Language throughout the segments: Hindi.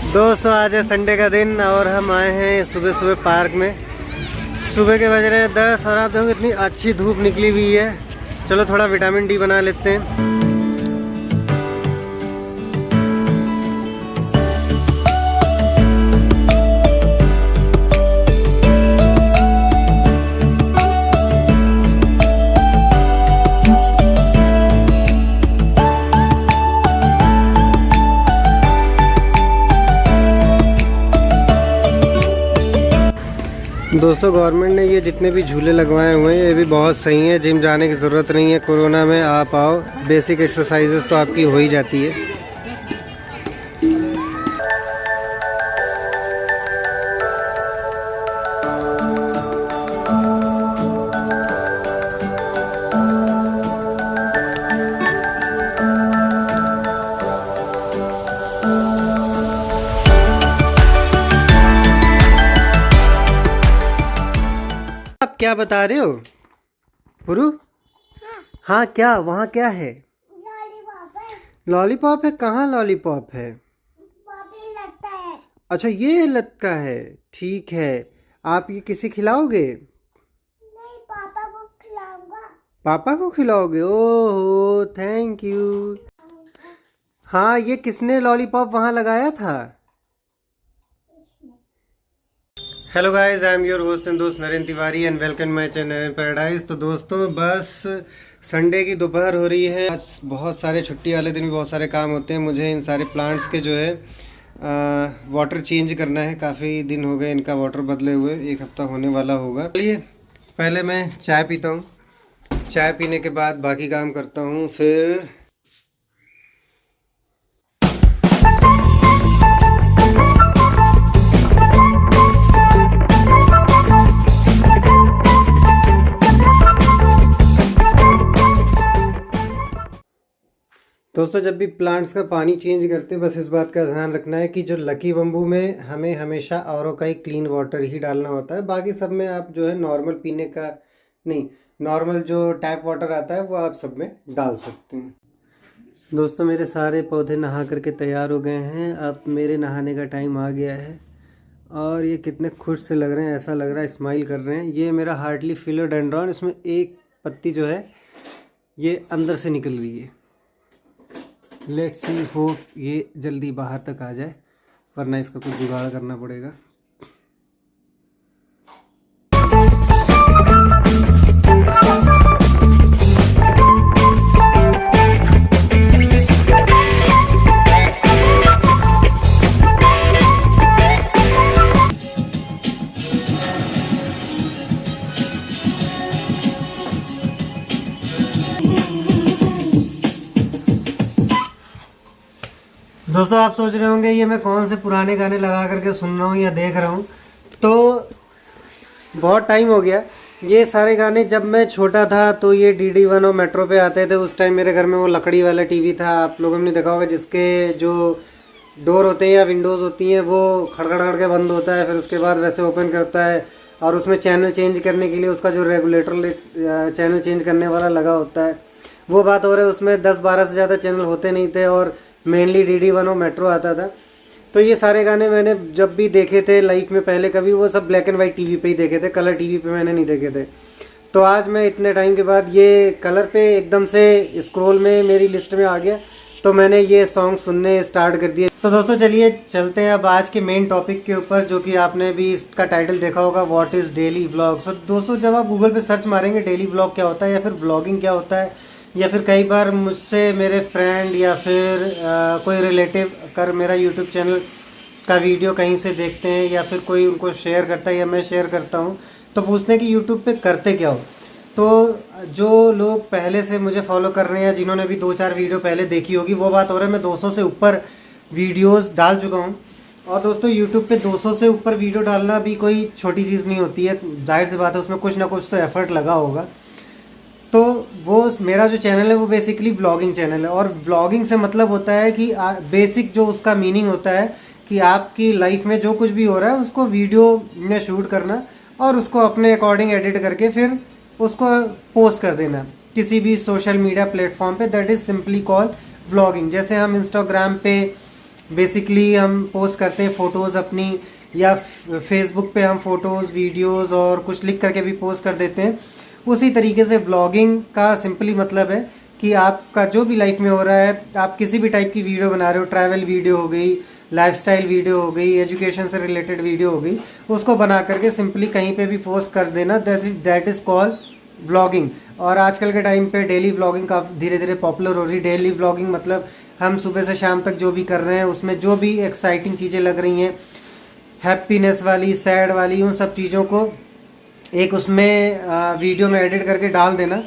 दोस्तों आज है संडे का दिन और हम आए हैं सुबह सुबह पार्क में। सुबह के बज रहे हैं 10 और आप देखो इतनी अच्छी धूप निकली हुई है। चलो थोड़ा विटामिन डी बना लेते हैं। दोस्तों गवर्नमेंट ने ये जितने भी झूले लगवाए हुए हैं ये भी बहुत सही है। जिम जाने की ज़रूरत नहीं है। कोरोना में आप आओ, बेसिक एक्सरसाइजेस तो आपकी हो ही जाती है। आप क्या बता रहे हो पुरु? हाँ क्या वहाँ क्या है? लॉलीपॉप है। लॉलीपॉप है? कहाँ लॉलीपॉप है? पॉपी लगता है। अच्छा ये लटका है, ठीक है। आप ये किसी खिलाओगे? नहीं, पापा को खिलाऊंगा। पापा को खिलाओगे? ओहो थैंक यू। हाँ ये किसने लॉलीपॉप वहाँ लगाया था? Hello guys, I am your host and दोस्त Narendra Tiwari and welcome my channel Narendra paradise. तो दोस्तों बस संडे की दोपहर हो रही है। आज बहुत सारे छुट्टी वाले दिन भी बहुत सारे काम होते हैं। मुझे इन सारे प्लांट्स के जो है वाटर चेंज करना है। काफ़ी दिन हो गए इनका वाटर बदले हुए, 1 हफ्ता होने वाला होगा। चलिए पहले मैं चाय पीता हूँ, चाय पीने के बाद बाकी काम करता हूँ। फिर दोस्तों जब भी प्लांट्स का पानी चेंज करते हैं बस इस बात का ध्यान रखना है कि जो लकी बम्बू में हमें हमेशा आरओ का ही क्लीन वाटर ही डालना होता है। बाकी सब में आप जो है नॉर्मल पीने का नहीं, नॉर्मल जो टैप वाटर आता है वो आप सब में डाल सकते हैं। दोस्तों मेरे सारे पौधे नहा करके तैयार हो गए हैं। अब मेरे नहाने का टाइम आ गया है और ये कितने खुश से लग रहे हैं, ऐसा लग रहा है स्माइल कर रहे हैं। ये मेरा हार्टली फिलोडेंड्रॉन, इसमें एक पत्ती जो है ये अंदर से निकल रही है। लेट्स सी होप ये जल्दी बाहर तक आ जाए, वरना इसका कुछ जुगाड़ करना पड़ेगा। दोस्तों आप सोच रहे होंगे ये मैं कौन से पुराने गाने लगा करके सुन रहा हूँ या देख रहा हूँ। तो बहुत टाइम हो गया। ये सारे गाने जब मैं छोटा था तो ये DD1 और मेट्रो पे आते थे। उस टाइम मेरे घर में वो लकड़ी वाला टीवी था, आप लोगों ने देखा होगा, जिसके जो डोर होते हैं या विंडोज़ होती हैं वो खड़खड़ करके बंद होता है, फिर उसके बाद वैसे ओपन करता है और उसमें चैनल चेंज करने के लिए उसका जो रेगुलेटर चैनल चेंज करने वाला लगा होता है। वो बात हो रही है, उसमें 10-12 से ज़्यादा चैनल होते नहीं थे और मेनली DD1 और मेट्रो आता था। तो ये सारे गाने मैंने जब भी देखे थे लाइफ में पहले कभी, वो सब ब्लैक एंड वाइट टीवी पे ही देखे थे, कलर टीवी पे मैंने नहीं देखे थे। तो आज मैं इतने टाइम के बाद ये कलर पे एकदम से स्क्रॉल में मेरी लिस्ट में आ गया, तो मैंने ये सॉन्ग सुनने स्टार्ट कर दिए। तो दोस्तों चलिए चलते हैं अब आज के मेन टॉपिक के ऊपर, जो कि आपने भी इसका टाइटल देखा होगा, व्हाट इज़ डेली व्लॉग। सो दोस्तों जब आप गूगल पे सर्च मारेंगे डेली व्लॉग क्या होता है या फिर व्लॉगिंग क्या होता है, या फिर कई बार मुझसे मेरे फ्रेंड या फिर कोई रिलेटिव कर मेरा यूट्यूब चैनल का वीडियो कहीं से देखते हैं या फिर कोई उनको शेयर करता है या मैं शेयर करता हूँ, तो पूछते हैं कि यूट्यूब पे करते क्या हो। तो जो लोग पहले से मुझे फॉलो कर रहे हैं या जिन्होंने भी 2-4 वीडियो पहले देखी होगी, वो बात हो रहा है मैं 200 से ऊपर वीडियोज़ डाल चुका हूँ। और दोस्तों यूट्यूब पे 200 से ऊपर वीडियो डालना भी कोई छोटी चीज़ नहीं होती है। जाहिर सी बात है उसमें कुछ ना कुछ तो एफर्ट लगा होगा। तो वो मेरा जो चैनल है वो बेसिकली ब्लॉगिंग चैनल है, और ब्लॉगिंग से मतलब होता है कि बेसिक जो उसका मीनिंग होता है कि आपकी लाइफ में जो कुछ भी हो रहा है उसको वीडियो में शूट करना और उसको अपने अकॉर्डिंग एडिट करके फिर उसको पोस्ट कर देना किसी भी सोशल मीडिया प्लेटफॉर्म पे। That is simply call vlogging. जैसे हम इंस्टाग्राम पे बेसिकली हम पोस्ट करते हैं फ़ोटोज़ अपनी, या फेसबुक पे हम फ़ोटोज़ वीडियोज़ और कुछ लिख करके भी पोस्ट कर देते हैं। उसी तरीके से व्लॉगिंग का सिंपली मतलब है कि आपका जो भी लाइफ में हो रहा है, आप किसी भी टाइप की वीडियो बना रहे हो, ट्रैवल वीडियो हो गई, लाइफस्टाइल वीडियो हो गई, एजुकेशन से रिलेटेड वीडियो हो गई, उसको बना करके सिंपली कहीं पे भी पोस्ट कर देना, दैट इज़ कॉल्ड व्लॉगिंग। और आजकल के टाइम पे डेली व्लॉगिंग का धीरे धीरे पॉपुलर हो रही है। डेली व्लॉगिंग मतलब हम सुबह से शाम तक जो भी कर रहे हैं, उसमें जो भी एक्साइटिंग चीज़ें लग रही हैं, हैप्पीनेस वाली, सैड वाली, उन सब चीज़ों को एक उसमें वीडियो में एडिट करके डाल देना।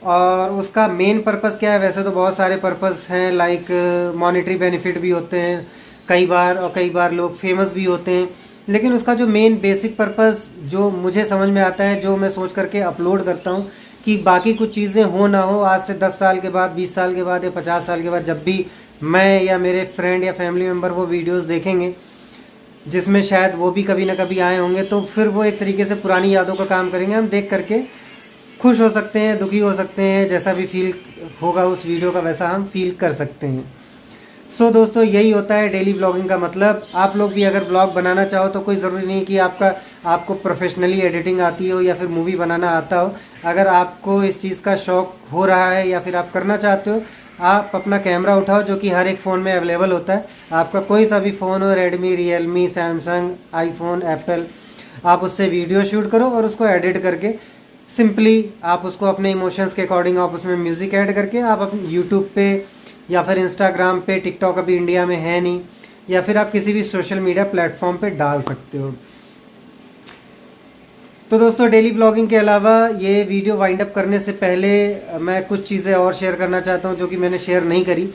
और उसका मेन पर्पस क्या है? वैसे तो बहुत सारे पर्पस हैं, लाइक मॉनेटरी बेनिफिट भी होते हैं कई बार, और कई बार लोग फेमस भी होते हैं। लेकिन उसका जो मेन बेसिक पर्पस जो मुझे समझ में आता है, जो मैं सोच करके अपलोड करता हूँ, कि बाकी कुछ चीज़ें हो ना हो, आज से 10 साल के बाद, 20 साल के बाद या 50 साल के बाद जब भी मैं या मेरे फ्रेंड या फैमिली मेम्बर वो वीडियोस देखेंगे, जिसमें शायद वो भी कभी ना कभी आए होंगे, तो फिर वो एक तरीके से पुरानी यादों का काम करेंगे। हम देख करके खुश हो सकते हैं, दुखी हो सकते हैं, जैसा भी फील होगा उस वीडियो का वैसा हम फील कर सकते हैं। सो दोस्तों, यही होता है डेली व्लॉगिंग का मतलब। आप लोग भी अगर व्लॉग बनाना चाहो तो कोई ज़रूरी नहीं कि आपको प्रोफेशनली एडिटिंग आती हो या फिर मूवी बनाना आता हो। अगर आपको इस चीज़ का शौक़ हो रहा है या फिर आप करना चाहते हो, आप अपना कैमरा उठाओ, जो कि हर एक फ़ोन में अवेलेबल होता है। आपका कोई सा भी फ़ोन हो, Redmi, Realme, Samsung, iPhone, Apple, आप उससे वीडियो शूट करो और उसको एडिट करके सिंपली आप उसको अपने इमोशंस के अकॉर्डिंग आप उसमें म्यूज़िक ऐड करके आप अपने यूट्यूब पे या फिर इंस्टाग्राम पे, टिकटॉक अभी इंडिया में है नहीं, या फिर आप किसी भी सोशल मीडिया प्लेटफॉर्म पे डाल सकते हो। तो दोस्तों, डेली व्लॉगिंग के अलावा ये वीडियो वाइंड अप करने से पहले मैं कुछ चीज़ें और शेयर करना चाहता हूँ जो कि मैंने शेयर नहीं करी।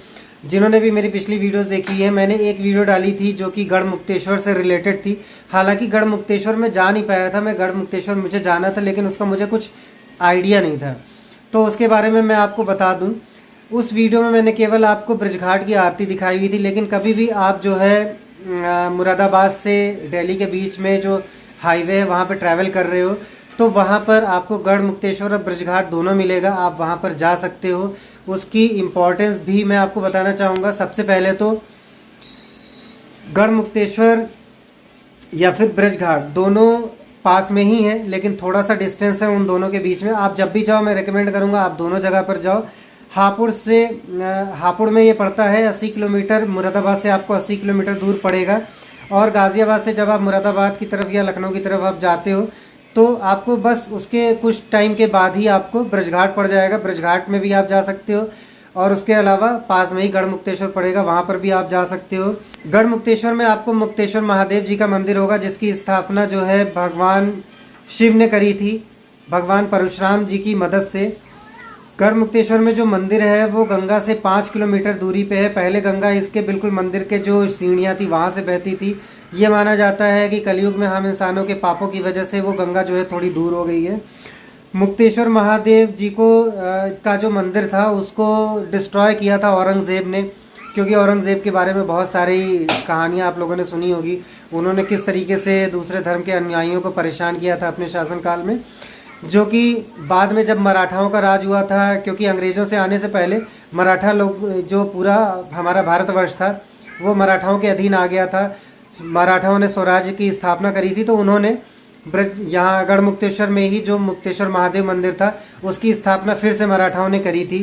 जिन्होंने भी मेरी पिछली वीडियोस देखी है, मैंने एक वीडियो डाली थी जो कि गढ़मुक्तेश्वर से रिलेटेड थी। हालांकि गढ़मुक्तेश्वर में जा नहीं पाया था मैं, गढ़मुक्तेश्वर मुझे जाना था, लेकिन उसका मुझे कुछ आइडिया नहीं था, तो उसके बारे में मैं आपको बता दूँ। उस वीडियो में मैंने केवल आपको ब्रजघाट की आरती दिखाई हुई थी, लेकिन कभी भी आप जो है मुरादाबाद से दिल्ली के बीच में जो हाईवे है वहाँ पे ट्रैवल कर रहे हो, तो वहाँ पर आपको गढ़मुक्तेश्वर और ब्रजघाट दोनों मिलेगा, आप वहाँ पर जा सकते हो। उसकी इम्पोर्टेंस भी मैं आपको बताना चाहूँगा। सबसे पहले तो गढ़मुक्तेश्वर या फिर ब्रजघाट दोनों पास में ही है, लेकिन थोड़ा सा डिस्टेंस है उन दोनों के बीच में। आप जब भी जाओ, मैं रिकमेंड करूँगा आप दोनों जगह पर जाओ। हापुड़ में ये पड़ता है 80 किलोमीटर, मुरादाबाद से आपको 80 किलोमीटर दूर पड़ेगा। और गाज़ियाबाद से जब आप मुरादाबाद की तरफ या लखनऊ की तरफ आप जाते हो, तो आपको बस उसके कुछ टाइम के बाद ही आपको ब्रजघाट पड़ जाएगा। ब्रजघाट में भी आप जा सकते हो, और उसके अलावा पास में ही गढ़मुक्तेश्वर पड़ेगा, वहाँ पर भी आप जा सकते हो। गढ़मुक्तेश्वर में आपको मुक्तेश्वर महादेव जी का मंदिर होगा, जिसकी स्थापना जो है भगवान शिव ने करी थी, भगवान परशुराम जी की मदद से। गढ़मुक्तेश्वर में जो मंदिर है वो गंगा से 5 किलोमीटर दूरी पे है। पहले गंगा इसके बिल्कुल मंदिर के जो सीढ़ियाँ थी वहाँ से बहती थी। ये माना जाता है कि कलयुग में हम इंसानों के पापों की वजह से वो गंगा जो है थोड़ी दूर हो गई है। मुक्तेश्वर महादेव जी को का जो मंदिर था उसको डिस्ट्रॉय किया था औरंगज़ेब ने, क्योंकि औरंगज़ेब के बारे में बहुत सारी कहानियाँ आप लोगों ने सुनी होगी। उन्होंने किस तरीके से दूसरे धर्म के अनुयायियों को परेशान किया था अपने शासनकाल में, जो कि बाद में जब मराठाओं का राज हुआ था, क्योंकि अंग्रेज़ों से आने से पहले मराठा लोग, जो पूरा हमारा भारतवर्ष था वो मराठाओं के अधीन आ गया था। मराठाओं ने स्वराज्य की स्थापना करी थी, तो उन्होंने यहाँ गढ़मुक्तेश्वर में ही जो मुक्तेश्वर महादेव मंदिर था उसकी स्थापना फिर से मराठाओं ने करी थी।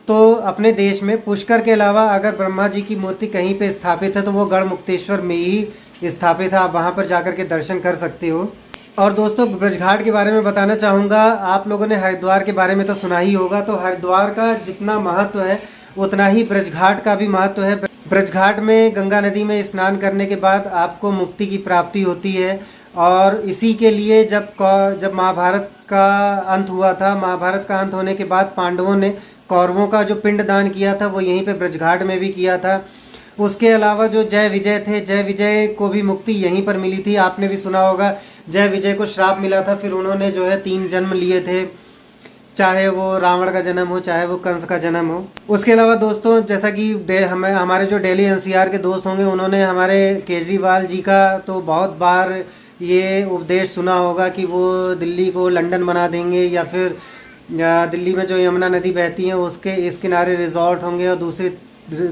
तो अपने देश में पुष्कर के अलावा अगर ब्रह्मा जी की मूर्ति कहीं पे स्थापित है तो वो गढ़मुक्तेश्वर में ही स्थापित है, आप वहाँ पर जाकर के दर्शन कर सकते हो। और दोस्तों, ब्रजघाट के बारे में बताना चाहूँगा। आप लोगों ने हरिद्वार के बारे में तो सुना ही होगा, तो हरिद्वार का जितना महत्व है उतना ही ब्रजघाट का भी महत्व है। ब्रजघाट में गंगा नदी में स्नान करने के बाद आपको मुक्ति की प्राप्ति होती है, और इसी के लिए जब महाभारत का अंत हुआ था, महाभारत का अंत होने के बाद पांडवों ने कौरवों का जो पिंडदान किया था वो यहीं पे ब्रजघाट में भी किया था। उसके अलावा जो जय विजय थे, जय विजय को भी मुक्ति यहीं पर मिली थी। आपने भी सुना होगा, जय विजय को श्राप मिला था, फिर उन्होंने जो है 3 जन्म लिए थे, चाहे वो रावण का जन्म हो, चाहे वो कंस का जन्म हो। उसके अलावा दोस्तों, जैसा कि हमारे जो दिल्ली एनसीआर के दोस्त होंगे उन्होंने हमारे केजरीवाल जी का तो बहुत बार ये उपदेश सुना होगा कि वो दिल्ली को लंदन बना देंगे, या फिर दिल्ली में जो यमुना नदी बहती है उसके इस किनारे रिजॉर्ट होंगे, और दूसरी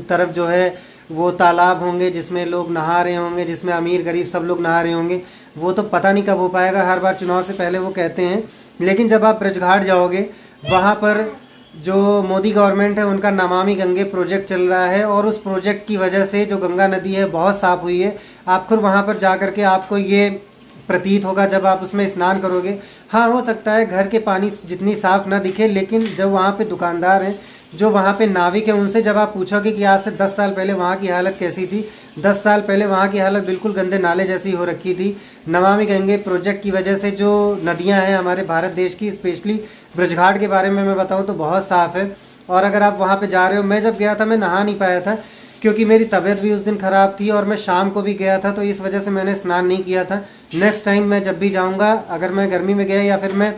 तरफ जो है वो तालाब होंगे जिसमें लोग नहा रहे होंगे, जिसमें अमीर गरीब सब लोग नहा रहे होंगे, वो तो पता नहीं कब हो पाएगा। हर बार चुनाव से पहले वो कहते हैं, लेकिन जब आप ब्रजघाट जाओगे वहाँ पर जो मोदी गवर्नमेंट है उनका नमामि गंगे प्रोजेक्ट चल रहा है, और उस प्रोजेक्ट की वजह से जो गंगा नदी है बहुत साफ़ हुई है। आप खुद वहाँ पर जा कर के आपको ये प्रतीत होगा जब आप उसमें स्नान करोगे। हाँ, हो सकता है घर के पानी जितनी साफ़ ना दिखे, लेकिन जब वहाँ पे दुकानदार हैं, जो वहाँ पे नाविक हैं, उनसे जब आप पूछोगे कि आज से 10 साल पहले वहाँ की हालत कैसी थी, 10 साल पहले वहाँ की हालत बिल्कुल गंदे नाले जैसी हो रखी थी। नमामि गंगे प्रोजेक्ट की वजह से जो नदियाँ हैं हमारे भारत देश की, स्पेशली ब्रजघाट के बारे में मैं बताऊँ तो बहुत साफ़ है। और अगर आप वहाँ पर जा रहे हो, मैं जब गया था मैं नहा नहीं पाया था क्योंकि मेरी तबीयत भी उस दिन ख़राब थी और मैं शाम को भी गया था, तो इस वजह से मैंने स्नान नहीं किया था। नेक्स्ट टाइम मैं जब भी जाऊंगा, अगर मैं गर्मी में गया या फिर मैं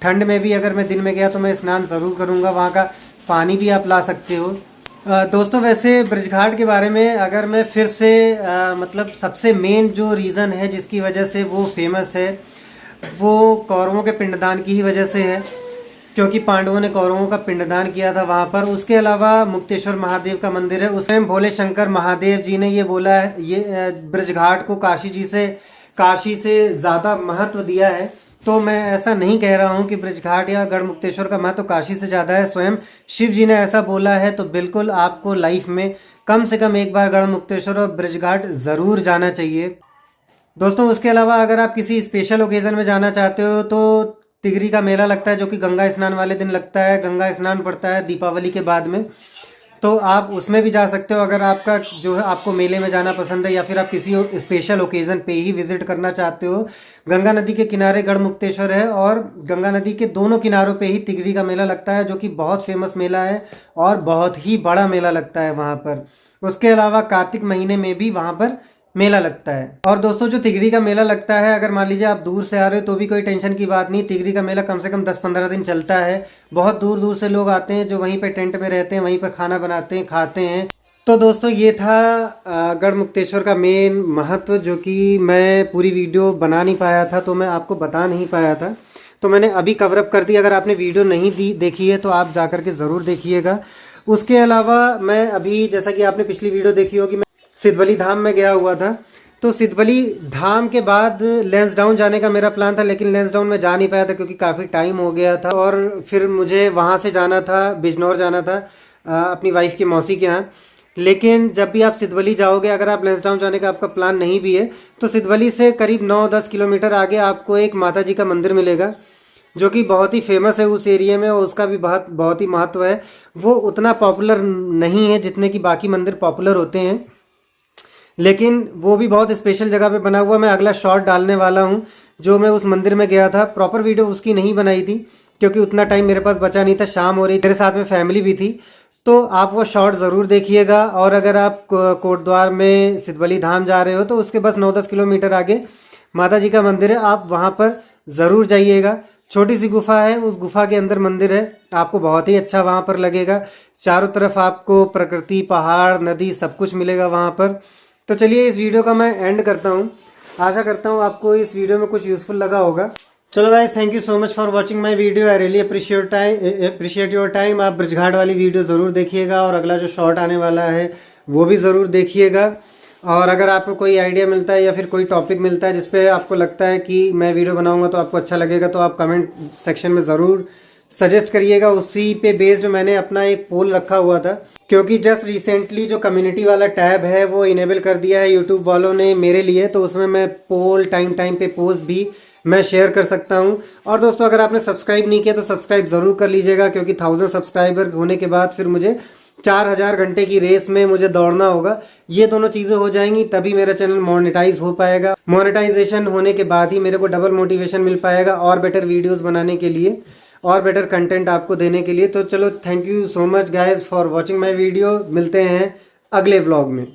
ठंड में भी अगर मैं दिन में गया तो मैं स्नान ज़रूर करूंगा। वहाँ का पानी भी आप ला सकते हो। दोस्तों, वैसे ब्रजघाट के बारे में अगर मैं फिर से मतलब सबसे मेन जो रीज़न है जिसकी वजह से वो फेमस है, वो कौरवों के पिंडदान की ही वजह से है, क्योंकि पांडवों ने कौरवों का पिंडदान किया था वहाँ पर। उसके अलावा मुक्तेश्वर महादेव का मंदिर है, उसमें भोले शंकर महादेव जी ने ये बोला है, ये ब्रजघाट को काशी से ज़्यादा महत्व दिया है। तो मैं ऐसा नहीं कह रहा हूँ कि ब्रजघाट या गढ़मुक्तेश्वर का महत्व काशी से ज़्यादा है, स्वयं शिव जी ने ऐसा बोला है। तो बिल्कुल आपको लाइफ में कम से कम एक बार गढ़मुक्तेश्वर और ब्रजघाट ज़रूर जाना चाहिए। दोस्तों, उसके अलावा अगर आप किसी स्पेशल ओकेज़न में जाना चाहते हो तो तिगरी का मेला लगता है, जो कि गंगा स्नान वाले दिन लगता है। गंगा स्नान पड़ता है दीपावली के बाद में, तो आप उसमें भी जा सकते हो अगर आपका जो है आपको मेले में जाना पसंद है, या फिर आप किसी स्पेशल ओकेज़न पे ही विजिट करना चाहते हो। गंगा नदी के किनारे गढ़मुक्तेश्वर है और गंगा नदी के दोनों किनारों पे ही तिगरी का मेला लगता है, जो कि बहुत फेमस मेला है और बहुत ही बड़ा मेला लगता है वहाँ पर। उसके अलावा कार्तिक महीने में भी वहाँ पर मेला लगता है। और दोस्तों, जो तिगरी का मेला लगता है, अगर मान लीजिए आप दूर से आ रहे हो तो भी कोई टेंशन की बात नहीं। तिगरी का मेला कम से कम 10-15 दिन चलता है। बहुत दूर दूर से लोग आते हैं जो वहीं पे टेंट में रहते हैं, वहीं पर खाना बनाते हैं, खाते हैं। तो दोस्तों, ये था गढ़मुक्तेश्वर का मेन महत्व, जो कि मैं पूरी वीडियो बना नहीं पाया था, तो मैं आपको बता नहीं पाया था, तो मैंने अभी कवरअप कर दी। अगर आपने वीडियो नहीं देखी है तो आप जा कर के ज़रूर देखिएगा। उसके अलावा मैं अभी, जैसा कि आपने पिछली वीडियो देखी होगी, मैं सिद्धबली धाम में गया हुआ था। तो सिद्धबली धाम के बाद लैंसडाउन जाने का मेरा प्लान था, लेकिन लैंसडाउन में जा नहीं पाया था क्योंकि काफ़ी टाइम हो गया था। और फिर मुझे वहाँ से जाना था, बिजनौर जाना था अपनी वाइफ की मौसी के यहाँ। लेकिन जब भी आप सिद्धबली जाओगे, अगर आप लैंसडाउन जाने का आपका प्लान नहीं भी है, तो सिद्धबली से करीब 9-10 किलोमीटर आगे आपको एक माता जी का मंदिर मिलेगा, जो कि बहुत ही फेमस है उस एरिया में, और उसका भी बहुत ही महत्व है। वो उतना पॉपुलर नहीं है जितने कि बाकी मंदिर पॉपुलर होते हैं, लेकिन वो भी बहुत स्पेशल जगह पे बना हुआ। मैं अगला शॉर्ट डालने वाला हूँ जो मैं उस मंदिर में गया था। प्रॉपर वीडियो उसकी नहीं बनाई थी क्योंकि उतना टाइम मेरे पास बचा नहीं था, शाम हो रही, मेरे साथ में फैमिली भी थी। तो आप वो शॉर्ट ज़रूर देखिएगा। और अगर आप कोटद्वार में सिद्धबली धाम जा रहे हो तो उसके बस 9-10 किलोमीटर आगे माता जी का मंदिर है, आप वहाँ पर ज़रूर जाइएगा। छोटी सी गुफा है, उस गुफा के अंदर मंदिर है, आपको बहुत ही अच्छा वहाँ पर लगेगा। चारों तरफ आपको प्रकृति, पहाड़, नदी सब कुछ मिलेगा वहाँ पर। तो चलिए, इस वीडियो का मैं एंड करता हूँ। आशा करता हूँ आपको इस वीडियो में कुछ यूज़फुल लगा होगा। चलो guys, thank you so much for watching my video. I really appreciate your time. आप ब्रजघाट वाली वीडियो ज़रूर देखिएगा और अगला जो शॉर्ट आने वाला है वो भी ज़रूर देखिएगा। और अगर आपको कोई आइडिया मिलता है या फिर कोई टॉपिक मिलता है जिस पे आपको लगता है कि मैं वीडियो बनाऊंगा तो आपको अच्छा लगेगा, तो आप कमेंट सेक्शन में ज़रूर सजेस्ट करिएगा। उसी पे बेस्ड मैंने अपना एक पोल रखा हुआ था, क्योंकि जस्ट रिसेंटली जो कम्युनिटी वाला टैब है वो इनेबल कर दिया है यूट्यूब वालों ने मेरे लिए, तो उसमें मैं पोल टाइम पे पोस्ट भी मैं शेयर कर सकता हूं। और दोस्तों, अगर आपने सब्सक्राइब नहीं किया तो सब्सक्राइब ज़रूर कर लीजिएगा, क्योंकि 1000 सब्सक्राइबर होने के बाद फिर मुझे 4000 घंटे की रेस में मुझे दौड़ना होगा। ये दोनों चीज़ें हो जाएंगी तभी मेरा चैनल मोनेटाइज हो पाएगा। मोनेटाइजेशन होने के बाद ही मेरे को डबल मोटिवेशन मिल पाएगा और बेटर वीडियोज़ बनाने के लिए और बेटर कंटेंट आपको देने के लिए। तो चलो, thank you so much guys for watching my video. मिलते हैं अगले व्लॉग में।